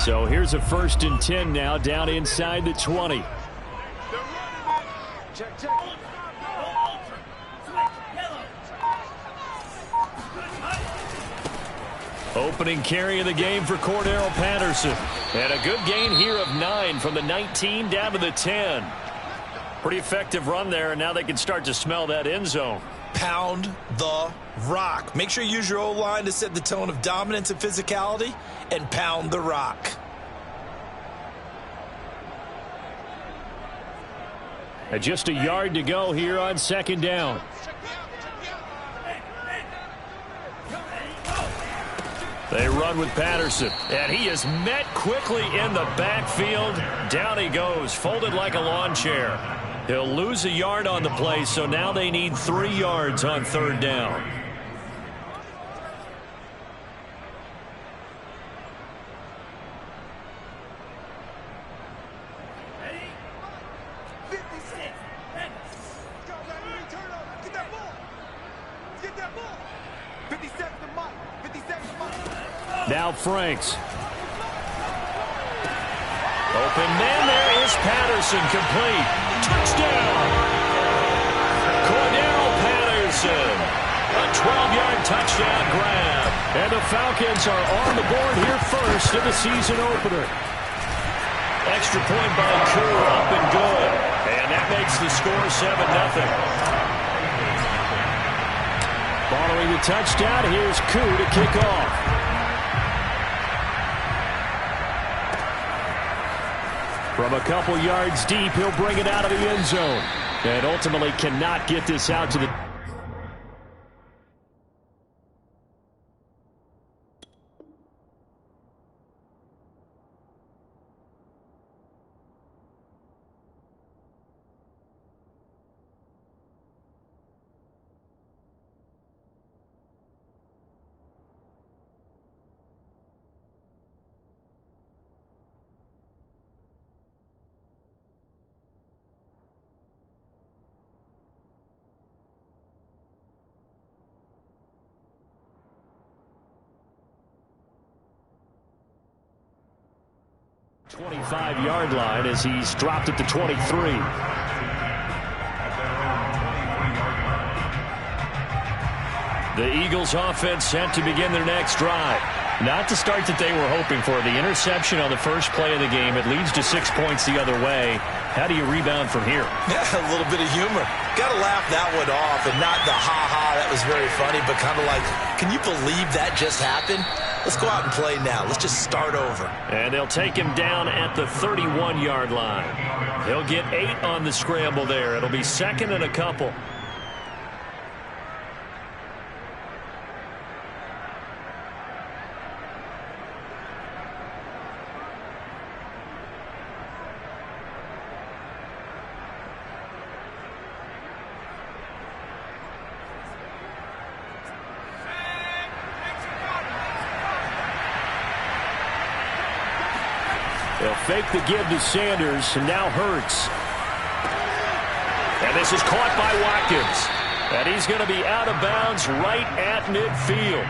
So here's a 1st and 10 now, down inside the 20. Opening carry of the game for Cordero Patterson. And a good gain here of 9 from the 19 down to the 10. Pretty effective run there, and now they can start to smell that end zone. Pound the rock. Make sure you use your O-line to set the tone of dominance and physicality, and pound the rock. And just a yard to go here on 2nd down. They run with Patterson, and he is met quickly in the backfield. Down he goes, folded like a lawn chair. He'll lose a yard on the play, so now they need 3 yards on 3rd down. Now Franks. Open man, there is Patterson, complete. Touchdown! Cordero Patterson. A 12-yard touchdown grab. And the Falcons are on the board here first in the season opener. Extra point by Koo, up and good. And that makes the score 7-0. Following the touchdown, here's Koo to kick off. From a couple yards deep, he'll bring it out of the end zone. And ultimately cannot get this out to the... ...25-yard line as he's dropped at the 23. The Eagles offense set to begin their next drive. Not the start that they were hoping for. The interception on the first play of the game. It leads to 6 points the other way. How do you rebound from here? Yeah, a little bit of humor. Got to laugh that one off, and not the ha-ha, that was very funny, but kind of like, can you believe that just happened? Let's go out and play now. Let's just start over. And they'll take him down at the 31-yard line. He'll get 8 on the scramble there. It'll be 2nd and a couple. They'll fake the give to Sanders, and now Hurts. And this is caught by Watkins. And he's going to be out of bounds right at midfield.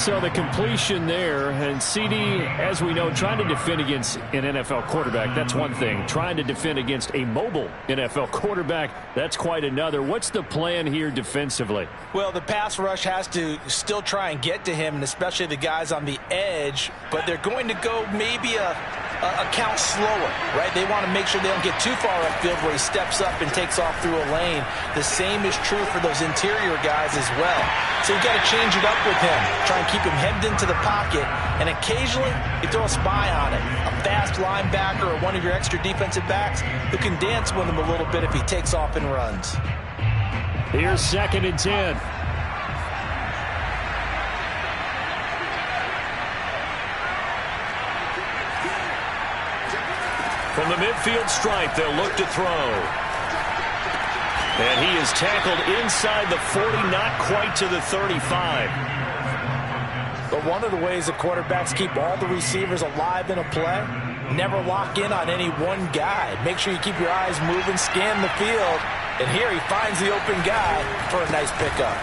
So the completion there, and CD, as we know, trying to defend against an NFL quarterback, that's one thing. Trying to defend against a mobile NFL quarterback, that's quite another. What's the plan here defensively? Well, the pass rush has to still try and get to him, and especially the guys on the edge, but they're going to go maybe a count slower, right? They want to make sure they don't get too far upfield where he steps up and takes off through a lane. The same is true for those interior guys as well. So you got to change it up with him. Try and keep him hemmed into the pocket, and occasionally you throw a spy on it. A fast linebacker or one of your extra defensive backs who can dance with him a little bit if he takes off and runs. Here's 2nd and 10. From the midfield stripe, they'll look to throw. And he is tackled inside the 40, not quite to the 35. But one of the ways the quarterbacks keep all the receivers alive in a play, never lock in on any one guy. Make sure you keep your eyes moving, scan the field. And here he finds the open guy for a nice pickup.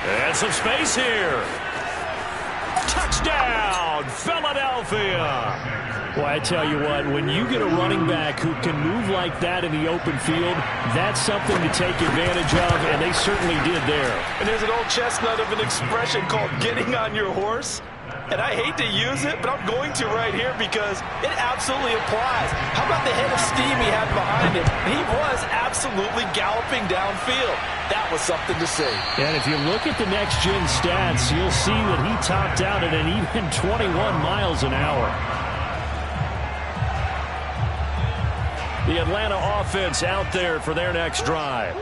And some space here. Touchdown, Philadelphia! Well, I tell you what, when you get a running back who can move like that in the open field, that's something to take advantage of, and they certainly did there. And there's an old chestnut of an expression called getting on your horse. And I hate to use it, but I'm going to right here because it absolutely applies. How about the head of steam he had behind him? He was absolutely galloping downfield. That was something to see. And if you look at the next-gen stats, you'll see that he topped out at an even 21 miles an hour. The Atlanta offense out there for their next drive.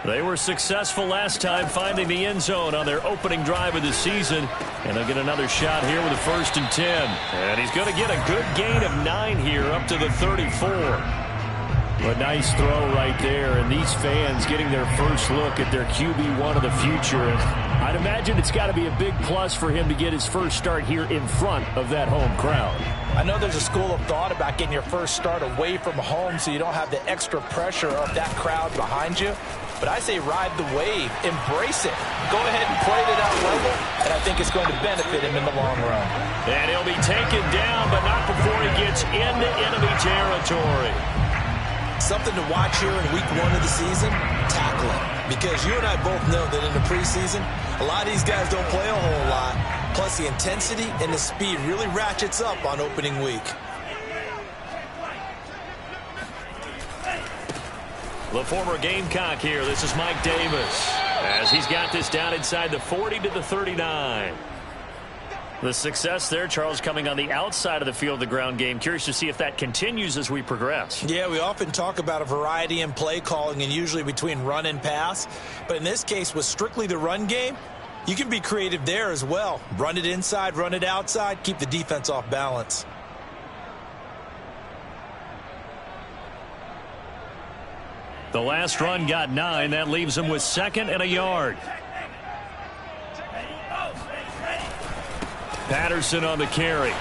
They were successful last time finding the end zone on their opening drive of the season. And they'll get another shot here with a 1st and 10. And he's going to get a good gain of 9 here up to the 34. A nice throw right there. And these fans getting their first look at their QB1 of the future. I'd imagine it's got to be a big plus for him to get his first start here in front of that home crowd. I know there's a school of thought about getting your first start away from home so you don't have the extra pressure of that crowd behind you. But I say ride the wave, embrace it. Go ahead and play to that level, and I think it's going to benefit him in the long run. And he'll be taken down, but not before he gets into enemy territory. Something to watch here in week 1 of the season, tackling. Because you and I both know that in the preseason, a lot of these guys don't play a whole lot. Plus, the intensity and the speed really ratchets up on opening week. The former Gamecock here. This is Mike Davis as he's got this down inside the 40 to the 39. The success there, Charles, coming on the outside of the field, the ground game. Curious to see if that continues as we progress. Yeah, we often talk about a variety in play calling and usually between run and pass. But in this case, with strictly the run game, you can be creative there as well. Run it inside, run it outside, keep the defense off balance. The last run got 9. That leaves him with 2nd and a yard. Patterson on the carry.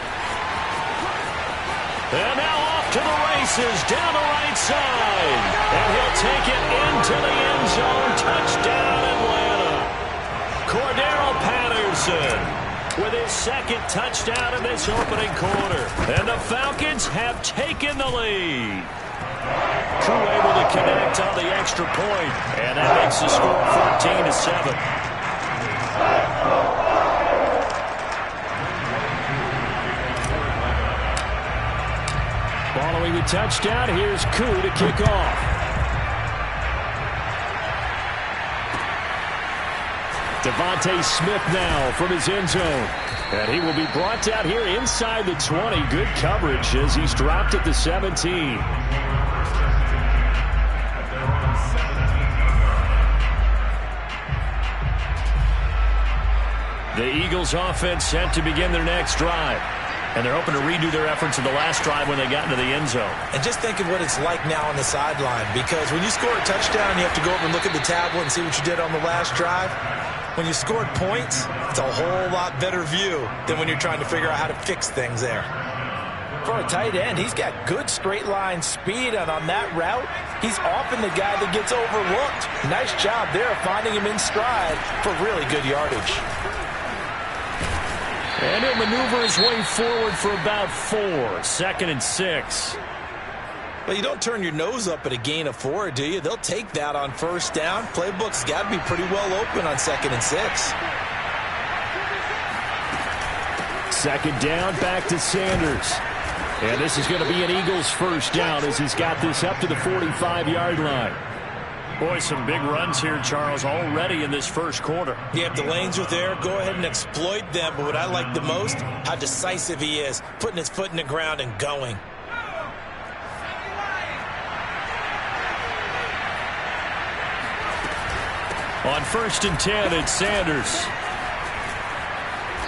And now off to the races down the right side. And he'll take it into the end zone. Touchdown, Atlanta. Cordero Patterson with his 2nd touchdown in this opening quarter. And the Falcons have taken the lead. True able to connect on the extra point, and that makes the score 14-7. Following the touchdown, here's Koo to kick off. Devontae Smith now from his end zone. And he will be brought down here inside the 20. Good coverage as he's dropped at the 17. The Eagles offense set to begin their next drive. And they're hoping to redo their efforts in the last drive when they got into the end zone. And just think of what it's like now on the sideline. Because when you score a touchdown, you have to go over and look at the tablet and see what you did on the last drive. When you scored points, it's a whole lot better view than when you're trying to figure out how to fix things there. For a tight end, he's got good straight line speed, and on that route, he's often the guy that gets overlooked. Nice job there finding him in stride for really good yardage. And he'll maneuver his way forward for about 4. 2nd and 6. Well, you don't turn your nose up at a gain of 4, do you? They'll take that on 1st down. Playbook's got to be pretty well open on 2nd and 6. 2nd down, back to Sanders. And this is going to be an Eagles 1st down as he's got this up to the 45-yard line. Boy, some big runs here, Charles, already in this first quarter. Yeah, if the lanes are there, go ahead and exploit them. But what I like the most, how decisive he is, putting his foot in the ground and going. On 1st and 10, it's Sanders.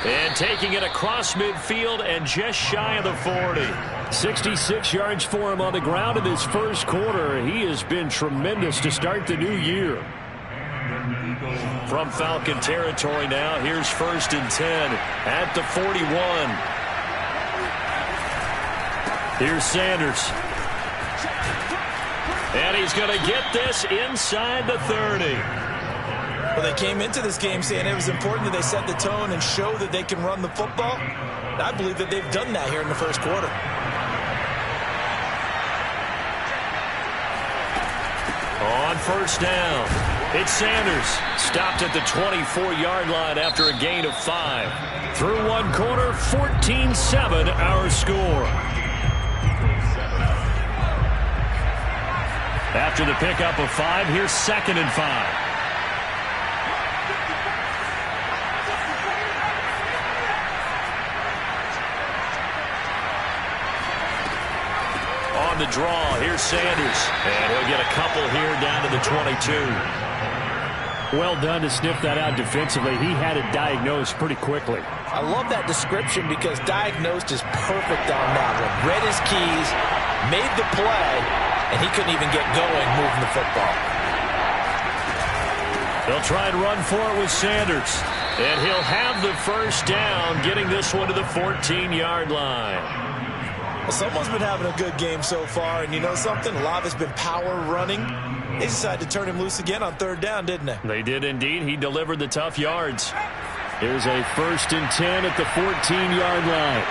And taking it across midfield and just shy of the 40. 66 yards for him on the ground in this first quarter. He has been tremendous to start the new year. From Falcon territory now, here's 1st and 10 at the 41. Here's Sanders. And he's going to get this inside the 30. Well, they came into this game saying it was important that they set the tone and show that they can run the football. And I believe that they've done that here in the first quarter. On first down, it's Sanders. Stopped at the 24-yard line after a gain of 5. Through one quarter, 14-7 our score. After the pickup of 5, here's 2nd and 5. On the draw, here's Sanders. And he'll get a couple here down to the 22. Well done to sniff that out defensively. He had it diagnosed pretty quickly. I love that description because diagnosed is perfect on that one. Read his keys, made the play, and he couldn't even get going moving the football. They'll try and run for it with Sanders. And he'll have the first down, getting this one to the 14-yard line. Well, someone's been having a good game so far, and you know something? A lot of it's been power running. They decided to turn him loose again on 3rd down, didn't they? They did indeed. He delivered the tough yards. Here's a 1st and 10 at the 14-yard line.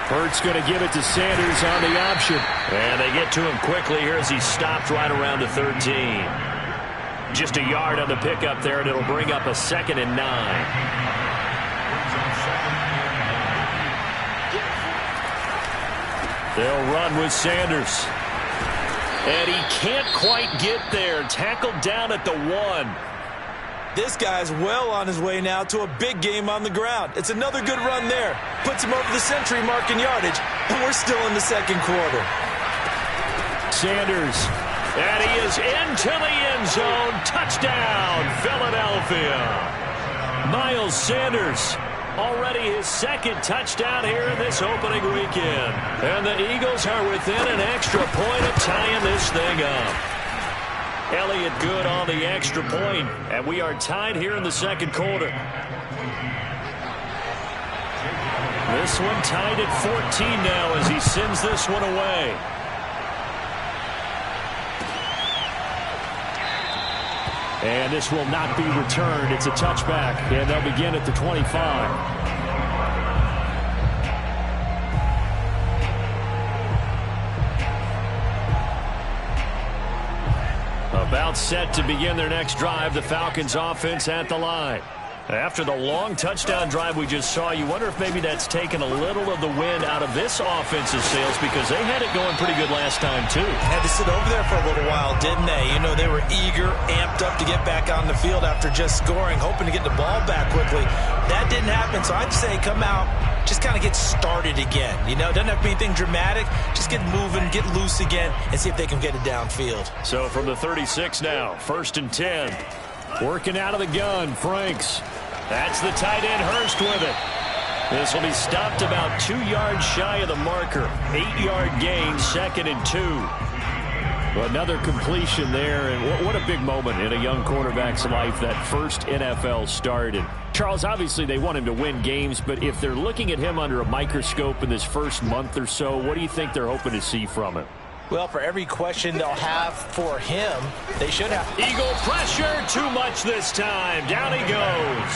Hurt's going to give it to Sanders on the option. And they get to him quickly here as he stopped right around the 13. Just a yard on the pickup there, and it'll bring up a 2nd and 9. They'll run with Sanders. And he can't quite get there. Tackled down at the 1. This guy's well on his way now to a big game on the ground. It's another good run there. Puts him over the century mark in yardage, and we're still in the 2nd quarter. Sanders. And he is into the end zone. Touchdown, Philadelphia. Miles Sanders, already his 2nd touchdown here in this opening weekend. And the Eagles are within an extra point of tying this thing up. Elliott good on the extra point, and we are tied here in the 2nd quarter. This one tied at 14 now as he sends this one away. And this will not be returned. It's a touchback, and they'll begin at the 25. About set to begin their next drive, the Falcons offense at the line. After the long touchdown drive we just saw, you wonder if maybe that's taken a little of the wind out of this offensive sails because they had it going pretty good last time, too. Had to sit over there for a little while, didn't they? You know, they were eager, amped up to get back on the field after just scoring, hoping to get the ball back quickly. That didn't happen, so I'd say come out, just kind of get started again. You know, doesn't have to be anything dramatic. Just get moving, get loose again, and see if they can get it downfield. So from the 36 now, 1st and 10. Working out of the gun, Franks. That's the tight end, Hurst, with it. This will be stopped about 2 yards shy of the marker. 8-yard gain, 2nd and 2. Well, another completion there, and what a big moment in a young quarterback's life, that first NFL start. And Charles, obviously they want him to win games, but if they're looking at him under a microscope in this first month or so, what do you think they're hoping to see from him? Well, for every question they'll have for him, they should have. Eagle pressure, too much this time. Down he goes.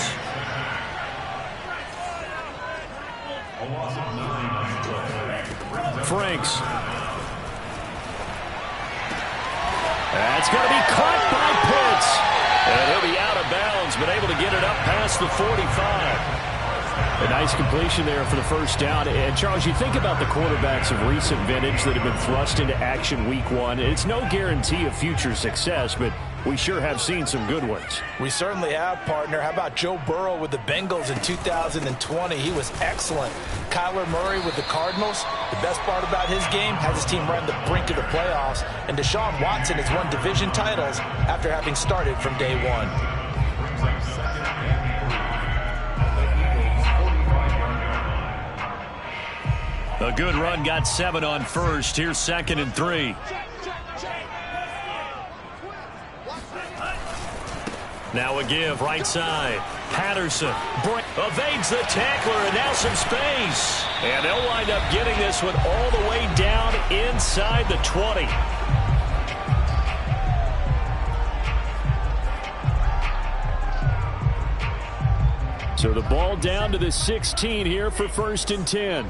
Franks. That's going to be caught by Pitts. And he'll be out of bounds, but able to get it up past the 45. A nice completion there for the first down. And, Charles, you think about the quarterbacks of recent vintage that have been thrust into action week 1. It's no guarantee of future success, but we sure have seen some good ones. We certainly have, partner. How about Joe Burrow with the Bengals in 2020? He was excellent. Kyler Murray with the Cardinals. The best part about his game, has his team run the brink of the playoffs. And Deshaun Watson has won division titles after having started from day 1. A good run, got 7 on first. Here's 2nd and 3. Now a give, right side. Patterson evades the tackler, and now some space. And they'll wind up getting this one all the way down inside the 20. So the ball down to the 16 here for 1st and 10.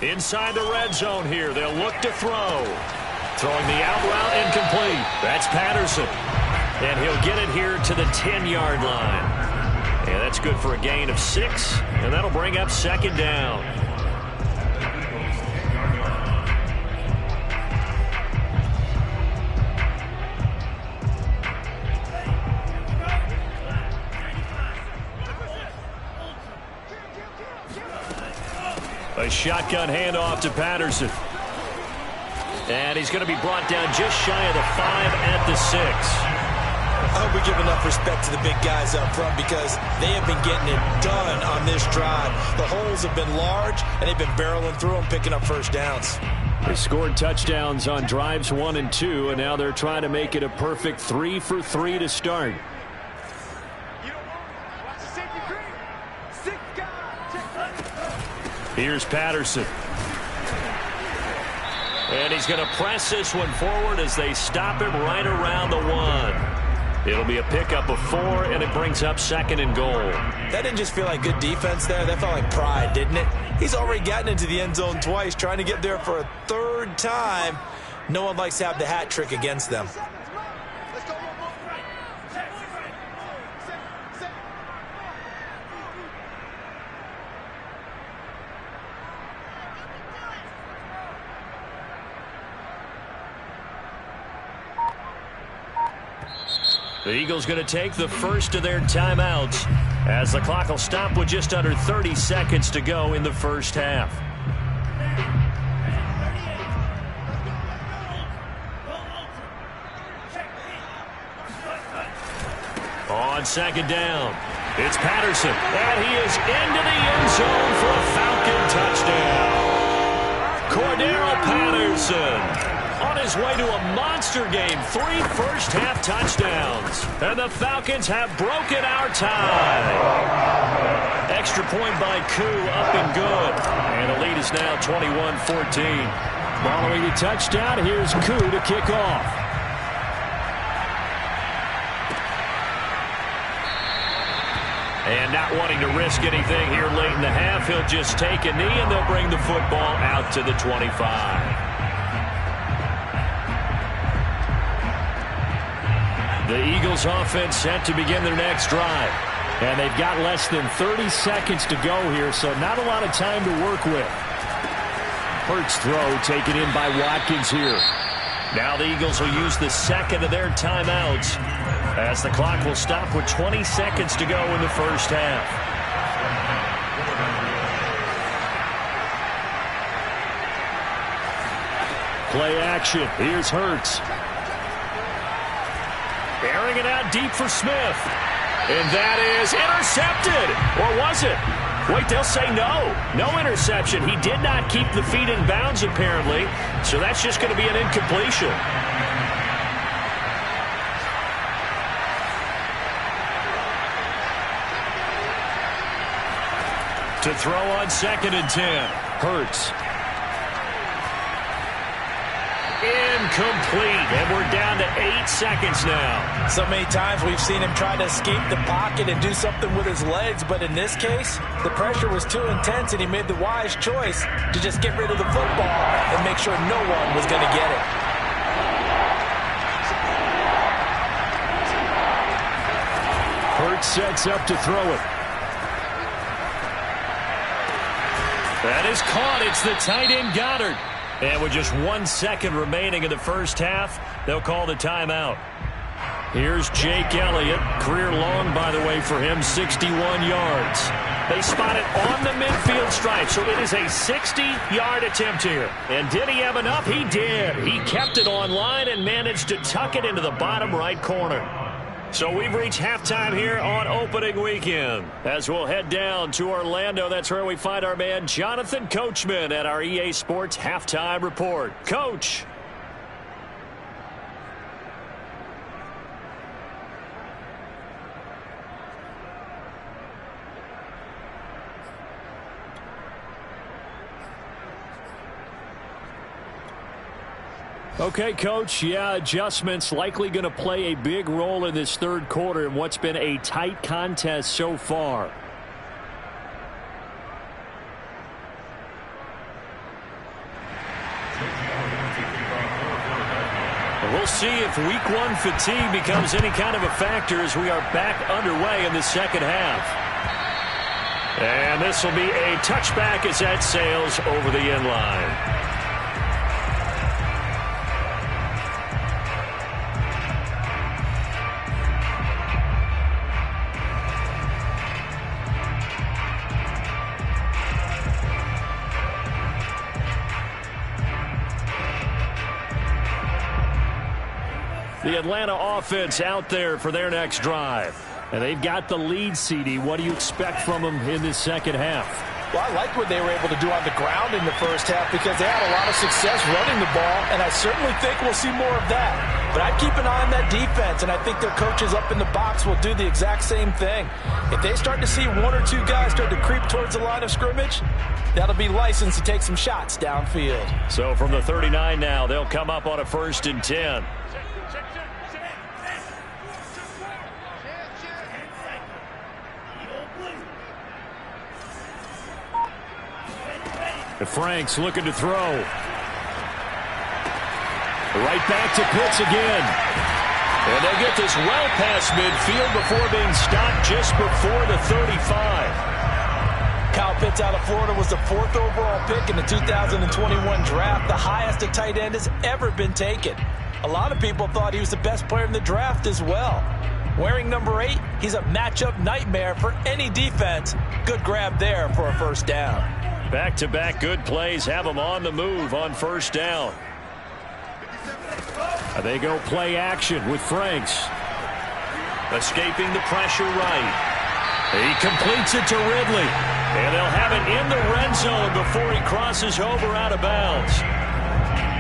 Inside the red zone here. They'll look to throw. Throwing the out route incomplete. That's Patterson. And he'll get it here to the 10-yard line. And that's good for a gain of 6. And that'll bring up 2nd down. A shotgun handoff to Patterson. And he's going to be brought down just shy of the 5 at the 6. I hope we give enough respect to the big guys up front because they have been getting it done on this drive. The holes have been large, and they've been barreling through them, picking up 1st downs. They scored touchdowns on drives 1 and 2, and now they're trying to make it a perfect 3 for 3 to start. Here's Patterson. And he's going to press this one forward as they stop him right around the 1. It'll be a pickup of 4, and it brings up 2nd and goal. That didn't just feel like good defense there. That felt like pride, didn't it? He's already gotten into the end zone twice, trying to get there for a 3rd time. No one likes to have the hat trick against them. The Eagles going to take the first of their timeouts as the clock will stop with just under 30 seconds to go in the first half. On 2nd down, it's Patterson, and he is into the end zone for a Falcon touchdown. Cordero Patterson on his way to a monster game, 3 first-half touchdowns. And the Falcons have broken our tie. Extra point by Koo, up and good. And the lead is now 21-14. Following the touchdown, here's Koo to kick off. And not wanting to risk anything here late in the half, he'll just take a knee, and they'll bring the football out to the 25. The Eagles offense set to begin their next drive. And they've got less than 30 seconds to go here, so not a lot of time to work with. Hurts throw taken in by Watkins here. Now the Eagles will use the 2nd of their timeouts as the clock will stop with 20 seconds to go in the first half. Play action. Here's Hurts. Airing it out deep for Smith. And that is intercepted. Or was it? Wait, they'll say no. No interception. He did not keep the feet in bounds, apparently. So that's just going to be an incompletion. To throw on 2nd and 10. Hurts. Incomplete, and we're down to 8 seconds now. So many times we've seen him try to escape the pocket and do something with his legs, but in this case, the pressure was too intense, and he made the wise choice to just get rid of the football and make sure no one was going to get it. Hurts sets up to throw it. That is caught. It's the tight end Goddard. And with just 1 second remaining in the first half, they'll call the timeout. Here's Jake Elliott. Career long, by the way, for him, 61 yards. They spot it on the midfield stripe, so it is a 60-yard attempt here. And did he have enough? He did. He kept it on line and managed to tuck it into the bottom right corner. So we've reached halftime here on opening weekend. As we'll head down to Orlando, that's where we find our man Jonathan Coachman at our EA Sports Halftime Report. Coach. Okay, Coach, yeah, adjustments likely going to play a big role in this third quarter in what's been a tight contest so far. We'll see if week one fatigue becomes any kind of a factor as we are back underway in the second half. And this will be a touchback as that sails over the end line. The Atlanta offense out there for their next drive. And they've got the lead, CD. What do you expect from them in this second half? Well, I like what they were able to do on the ground in the first half because they had a lot of success running the ball, and I certainly think we'll see more of that. But I'd keep an eye on that defense, and I think their coaches up in the box will do the exact same thing. If they start to see one or two guys start to creep towards the line of scrimmage, that'll be licensed to take some shots downfield. So from the 39 now, they'll come up on a 1st and 10. Frank's looking to throw. Right back to Pitts again. And they'll get this well past midfield before being stopped just before the 35. Kyle Pitts out of Florida was the 4th overall pick in the 2021 draft, the highest a tight end has ever been taken. A lot of people thought he was the best player in the draft as well. Wearing number 8, he's a matchup nightmare for any defense. Good grab there for a first down. Back-to-back good plays have them on the move on first down. They go play action with Franks. Escaping the pressure right. He completes it to Ridley. And they'll have it in the red zone before he crosses over out of bounds.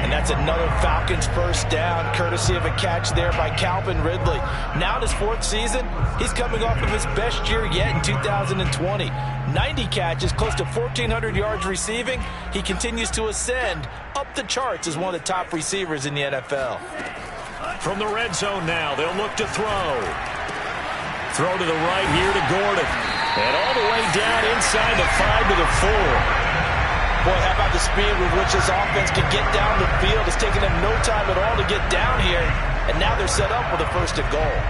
And that's another Falcons first down, courtesy of a catch there by Calvin Ridley. Now in his 4th season, he's coming off of his best year yet in 2020. 90 catches, close to 1,400 yards receiving. He continues to ascend up the charts as one of the top receivers in the NFL. From the red zone now, they'll look to throw. Throw to the right here to Gordon. And all the way down inside the 5 to the 4. Boy, how about the speed with which this offense can get down the field? It's taken them no time at all to get down here, and now they're set up with a 1st and goal.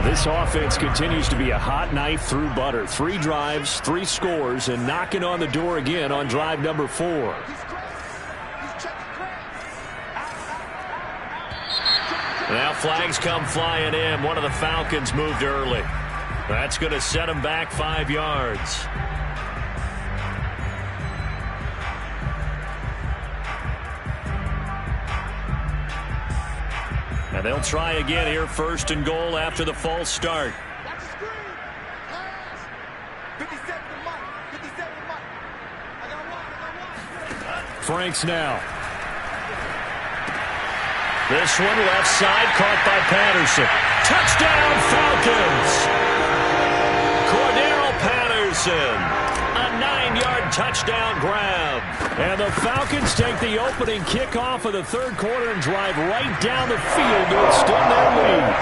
This offense continues to be a hot knife through butter. 3 drives, 3 scores, and knocking on the door again on drive number 4. Now flags come flying in. One of the Falcons moved early. That's going to set them back 5 yards. And they'll try again here, 1st and goal after the false start. Franks now. This one left side, caught by Patterson. Touchdown, Falcons! Cordero Patterson. A 9-yard touchdown grab. And the Falcons take the opening kickoff of the third quarter and drive right down the field to extend their lead.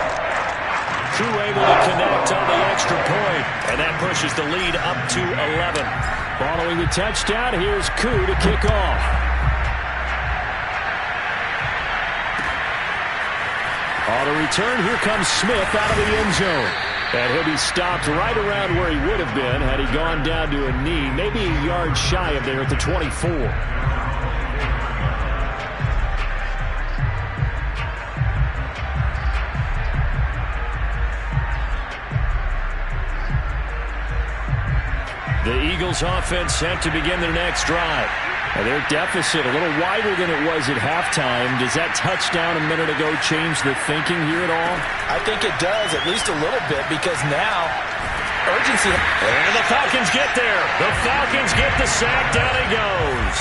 Crew able to connect on the extra point, and that pushes the lead up to 11. Following the touchdown, here's Koo to kick off. On the return, here comes Smith out of the end zone. And he'll be stopped right around where he would have been had he gone down to a knee, maybe a yard shy of there at the 24. The Eagles offense set to begin their next drive. And their deficit a little wider than it was at halftime. Does that touchdown a minute ago change the thinking here at all? I think it does, at least a little bit, because now urgency. And the Falcons get there. The Falcons get the sack. Down he goes.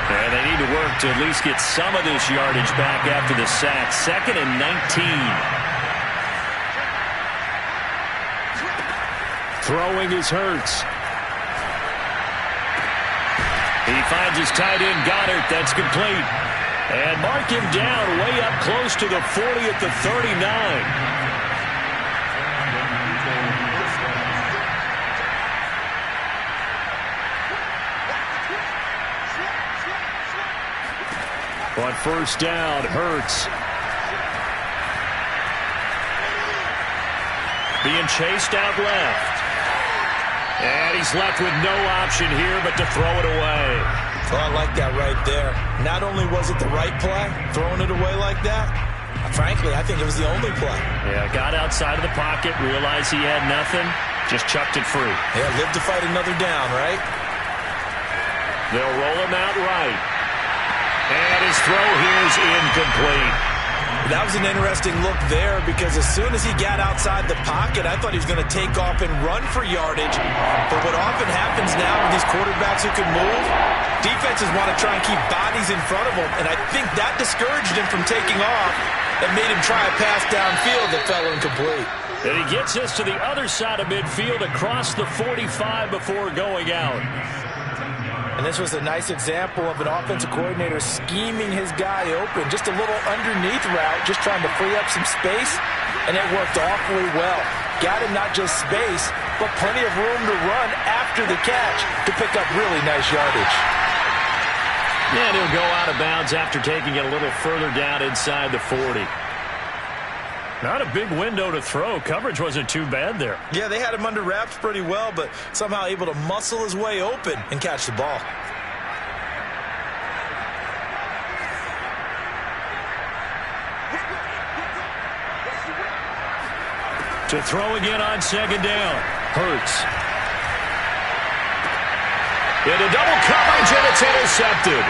And they need to work to at least get some of this yardage back after the sack. 2nd and 19. Throwing is Hurts. He finds his tight end, Goddard. That's complete. And mark him down way up close to the 40 at the 39. On first down, Hurts. Being chased out left. And he's left with no option here but to throw it away. Well, I like that right there. Not only was it the right play, throwing it away like that, frankly, I think it was the only play. Yeah, got outside of the pocket, realized he had nothing, just chucked it free. Yeah, live to fight another down, right? They'll roll him out right. And his throw here is incomplete. That was an interesting look there because as soon as he got outside the pocket, I thought he was going to take off and run for yardage. But what often happens now with these quarterbacks who can move, defenses want to try and keep bodies in front of them. And I think that discouraged him from taking off and made him try a pass downfield that fell incomplete. And he gets us to the other side of midfield across the 45 before going out. And this was a nice example of an offensive coordinator scheming his guy open. Just a little underneath route, just trying to free up some space, and it worked awfully well. Got him not just space, but plenty of room to run after the catch to pick up really nice yardage. And he'll go out of bounds after taking it a little further down inside the 40. Not a big window to throw. Coverage wasn't too bad there. Yeah, they had him under wraps pretty well, but somehow able to muscle his way open and catch the ball. To throw again on second down. Hurts. Into double coverage, and it's intercepted.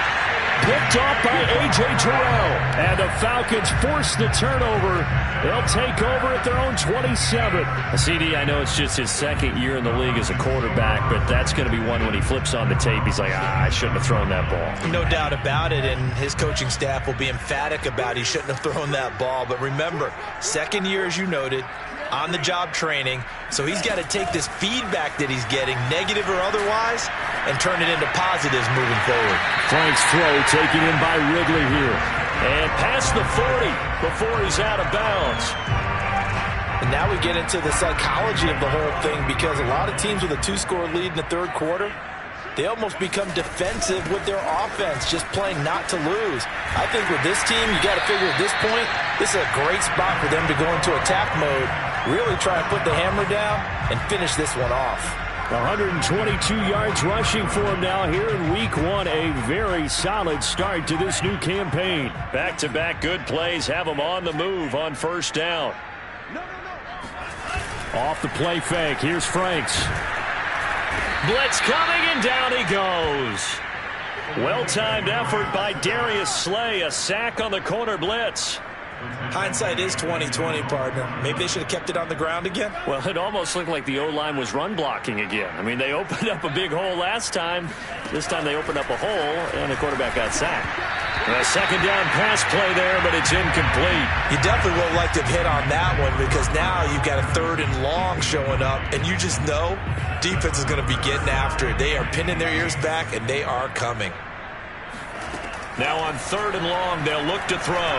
Picked off by A.J. Terrell. And the Falcons force the turnover. They'll take over at their own 27. CD, I know it's just his second year in the league as a quarterback, but that's going to be one when he flips on the tape. He's like, I shouldn't have thrown that ball. No doubt about it, and his coaching staff will be emphatic about he shouldn't have thrown that ball. But remember, second year, as you noted, on-the-job training, so he's got to take this feedback that he's getting, negative or otherwise, and turn it into positives moving forward. Frank's throw taken in by Ridley here. And past the 40 before he's out of bounds. And now we get into the psychology of the whole thing because a lot of teams with a 2-score lead in the third quarter, they almost become defensive with their offense, just playing not to lose. I think with this team, you got to figure at this point, this is a great spot for them to go into attack mode, really try and put the hammer down and finish this one off. 122 yards rushing for him now here in week one. A very solid start to this new campaign. Back-to-back good plays have him on the move on first down. Off the play fake. Here's Franks. Blitz coming, and down he goes. Well-timed effort by Darius Slay. A sack on the corner blitz. Hindsight is 20/20, partner. Maybe they should have kept it on the ground again. Well, it almost looked like the O-line was run blocking again. I mean, they opened up a big hole last time. This time they opened up a hole, and the quarterback got sacked. A second down pass play there, but it's incomplete. You definitely would have liked to have hit on that one because now you've got a third and long showing up, and you just know defense is going to be getting after it. They are pinning their ears back, and they are coming. Now on third and long, they'll look to throw.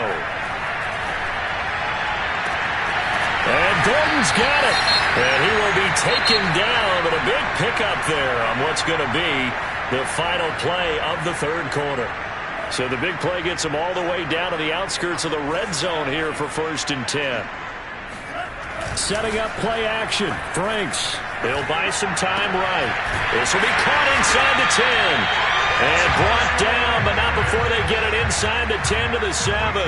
And Gordon's got it. And he will be taken down, but a big pickup there on what's going to be the final play of the third quarter. So the big play gets him all the way down to the outskirts of the red zone here for 1st and 10. Setting up play action. Franks. They'll buy some time right. This will be caught inside the 10. And brought down, but not before they get it inside the 10 to the 7.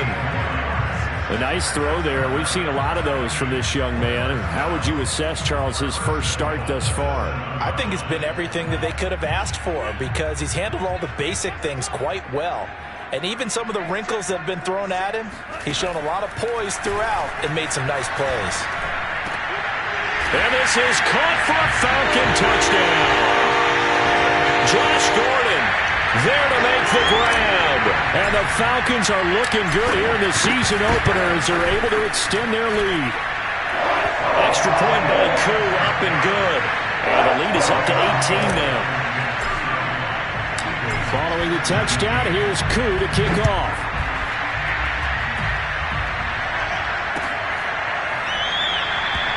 A nice throw there. We've seen a lot of those from this young man. How would you assess, Charles, his first start thus far? I think it's been everything that they could have asked for because he's handled all the basic things quite well. And even some of the wrinkles that have been thrown at him, he's shown a lot of poise throughout and made some nice plays. And this is caught for a Falcon touchdown. Josh Gordon there to make the grab. And the Falcons are looking good here in the season opener as they're able to extend their lead. Extra point by Koo, up and good. And the lead is up to 18 now. Following the touchdown, here's Koo to kick off.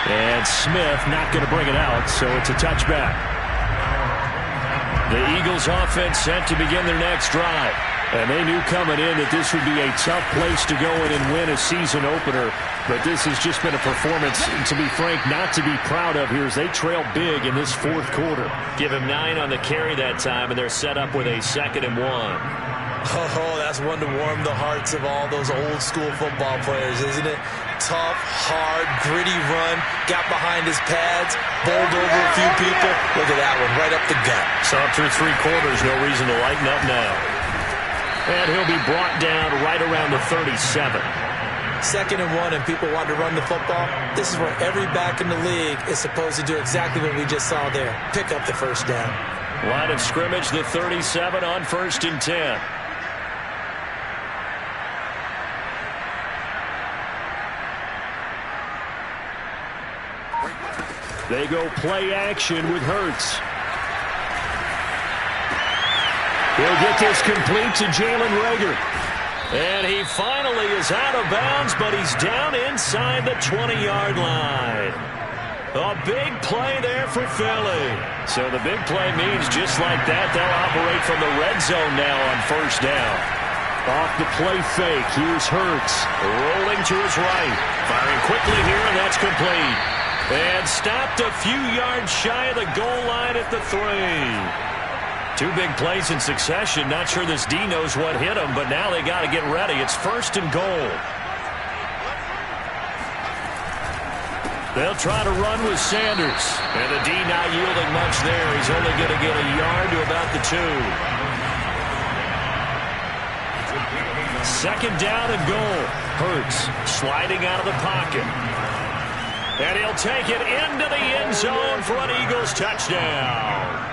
And Smith not going to bring it out, so it's a touchback. The Eagles offense set to begin their next drive. And they knew coming in that this would be a tough place to go in and win a season opener. But this has just been a performance, to be frank, not to be proud of here as they trail big in this fourth quarter. Give him 9 on the carry that time, and they're set up with a 2nd and 1. Oh, that's one to warm the hearts of all those old school football players, isn't it? Tough, hard, gritty run, got behind his pads, bowled over a few people. Look at that one, right up the gut. Saw it through 3 quarters, no reason to lighten up now. And he'll be brought down right around the 37. 2nd and 1, and people want to run the football. This is where every back in the league is supposed to do exactly what we just saw there. Pick up the first down. Line of scrimmage, the 37 on 1st and 10. They go play action with Hurts. He'll get this complete to Jalen Reagor. And he finally is out of bounds, but he's down inside the 20-yard line. A big play there for Philly. So the big play means just like that, they'll operate from the red zone now on 1st down. Off the play fake, here's Hurts. Rolling to his right. Firing quickly here, and that's complete. And stopped a few yards shy of the goal line at the 3. 2 big plays in succession. Not sure this D knows what hit him, but now they got to get ready. It's 1st and goal. They'll try to run with Sanders. And the D not yielding much there. He's only going to get a yard to about the 2. 2nd down and goal. Hurts sliding out of the pocket. And he'll take it into the end zone for an Eagles touchdown.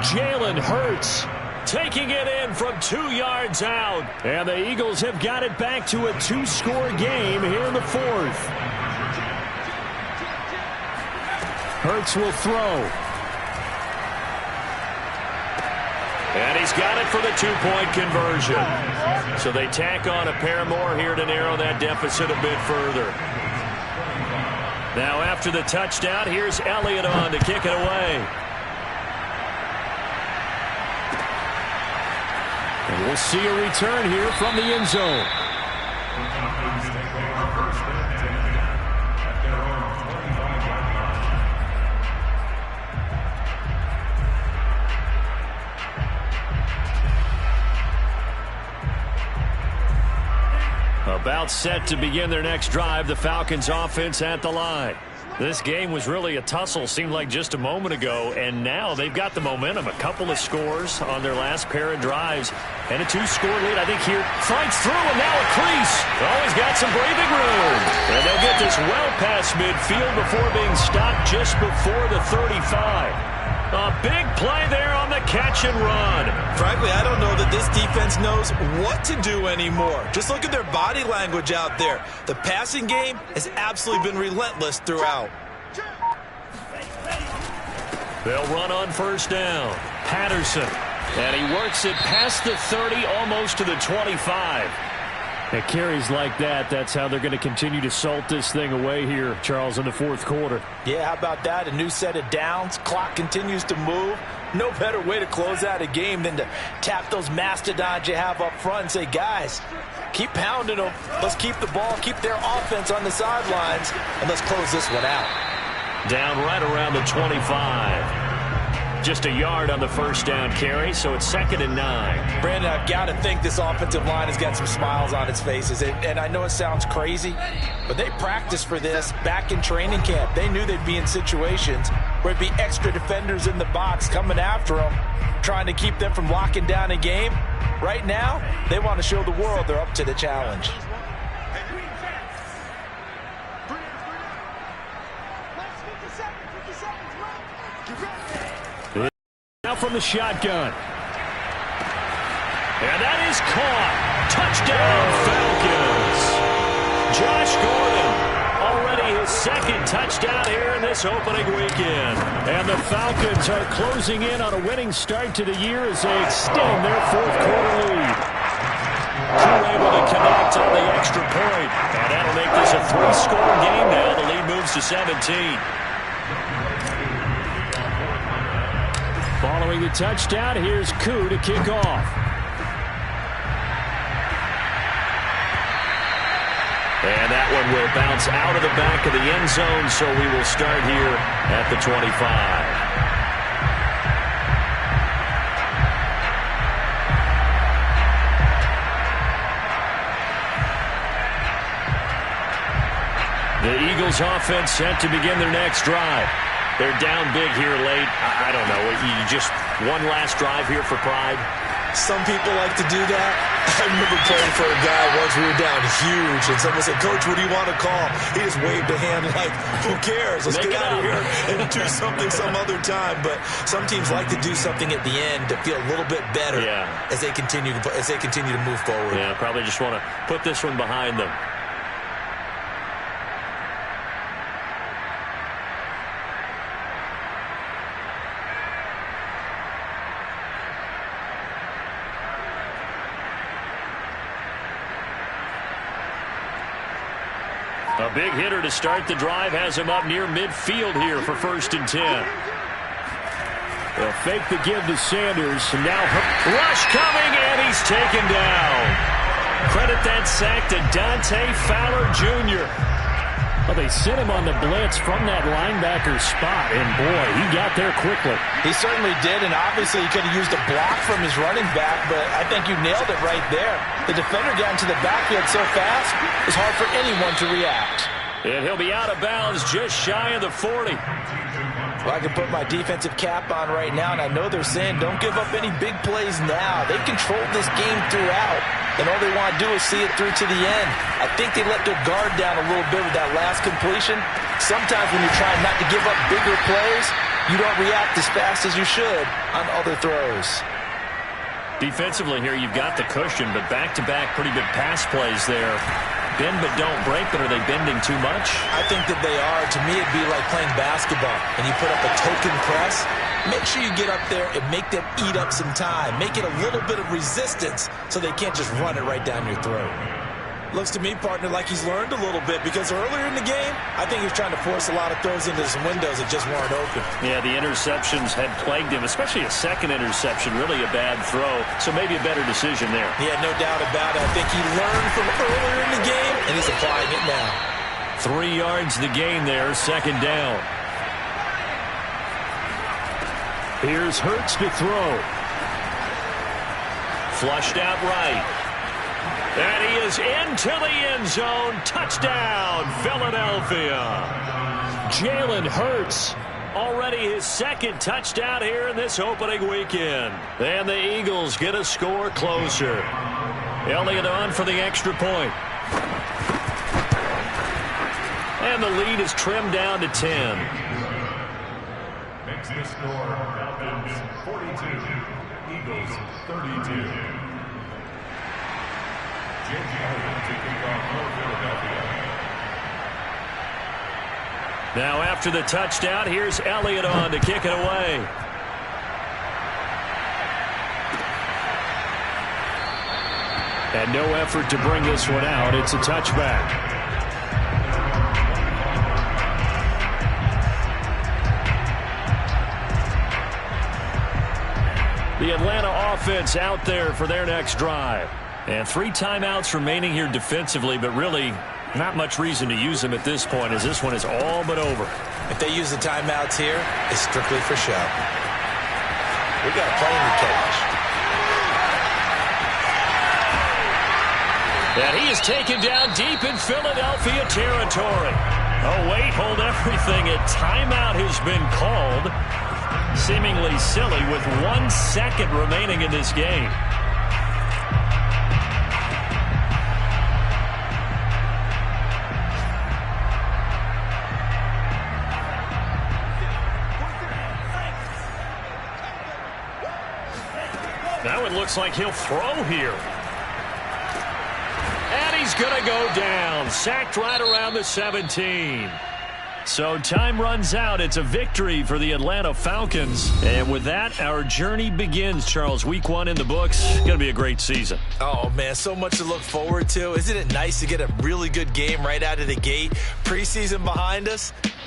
Jalen Hurts taking it in from 2 yards out. And the Eagles have got it back to a 2-score game here in the 4th. Hurts will throw. And he's got it for the 2-point conversion. So they tack on a pair more here to narrow that deficit a bit further. Now after the touchdown, here's Elliott on to kick it away. And we'll see a return here from the end zone. About set to begin their next drive, the Falcons offense at the line. This game was really a tussle, seemed like just a moment ago, and now they've got the momentum. A couple of scores on their last pair of drives, and a 2-score lead, I think, here. Fights through, and now a crease. Always got some breathing room. And they'll get this well past midfield before being stopped just before the 35. A big play there on the catch and run. Frankly, I don't know that this defense knows what to do anymore. Just look at their body language out there. The passing game has absolutely been relentless throughout. They'll run on 1st down. Patterson. And he works it past the 30, almost to the 25. It carries like that. That's how they're going to continue to salt this thing away here, Charles, in the 4th quarter. Yeah, how about that? A new set of downs. Clock continues to move. No better way to close out a game than to tap those mastodons you have up front and say, guys, keep pounding them. Let's keep the ball, keep their offense on the sidelines, and let's close this one out. Down right around the 25. Just a yard on the 1st down carry, so it's 2nd and 9. Brandon, I've got to think this offensive line has got some smiles on its faces. And I know it sounds crazy, but they practiced for this back in training camp. They knew they'd be in situations where it'd be extra defenders in the box coming after them, trying to keep them from locking down a game. Right now, they want to show the world they're up to the challenge. Now from the shotgun. And that is caught. Touchdown, Falcons. Josh Gordon, already his 2nd touchdown here in this opening weekend. And the Falcons are closing in on a winning start to the year as they extend their 4th quarter lead. Crew able to connect on the extra point. And that'll make this a 3-score game now. The lead moves to 17. Following the touchdown, here's Koo to kick off. And that one will bounce out of the back of the end zone, so we will start here at the 25. The Eagles offense set to begin their next drive. They're down big here late. I don't know. You just one last drive here for pride. Some people like to do that. I remember playing for a guy once. We were down huge, and someone said, "Coach, what do you want to call?" He just waved a hand like, "Who cares? Let's get out of here and do something some other time." But some teams like to do something at the end to feel a little bit better as they continue to move forward. Yeah, probably just want to put this one behind them. A big hitter to start the drive has him up near midfield here for 1st and 10. They'll fake the give to Sanders. And now rush coming, and he's taken down. Credit that sack to Dante Fowler Jr. Well, they sent him on the blitz from that linebacker spot, and boy, he got there quickly. He certainly did, and obviously he could have used a block from his running back, but I think you nailed it right there. The defender got into the backfield so fast, it's hard for anyone to react. And he'll be out of bounds just shy of the 40. Well, I can put my defensive cap on right now, and I know they're saying don't give up any big plays now. They've controlled this game throughout, and all they want to do is see it through to the end. I think they let their guard down a little bit with that last completion. Sometimes when you're trying not to give up bigger plays, you don't react as fast as you should on other throws. Defensively here, you've got the cushion, but back-to-back pretty good pass plays there. Bend but don't break, but are they bending too much? I think that they are. To me, it'd be like playing basketball, and you put up a token press. Make sure you get up there and make them eat up some time. Make it a little bit of resistance so they can't just run it right down your throat. Looks to me, partner, like he's learned a little bit, because earlier in the game, I think he was trying to force a lot of throws into some windows that just weren't open. Yeah, the interceptions had plagued him, especially a second interception, really a bad throw, so maybe a better decision there. Yeah, no doubt about it. I think he learned from earlier in the game, and he's applying it now. 3 yards the gain there, 2nd down. Here's Hurts to throw. Flushed out right. And he is into the end zone. Touchdown, Philadelphia. Jalen Hurts, already his 2nd touchdown here in this opening weekend. And the Eagles get a score closer. Elliott on for the extra point. And the lead is trimmed down to 10. Makes the score Falcons 42, Eagles 32. Now after the touchdown, here's Elliott on to kick it away. And no effort to bring this one out. It's a touchback. The Atlanta offense out there for their next drive. And 3 timeouts remaining here defensively, but really not much reason to use them at this point, as this one is all but over. If they use the timeouts here, it's strictly for show. We got plenty to catch. And he is taken down deep in Philadelphia territory. Oh, wait, hold everything. A timeout has been called. Seemingly silly with 1 second remaining in this game. Now it looks like he'll throw here. And he's going to go down. Sacked right around the 17. So time runs out. It's a victory for the Atlanta Falcons. And with that, our journey begins, Charles. Week 1 in the books. Going to be a great season. Oh, man, so much to look forward to. Isn't it nice to get a really good game right out of the gate? Preseason behind us.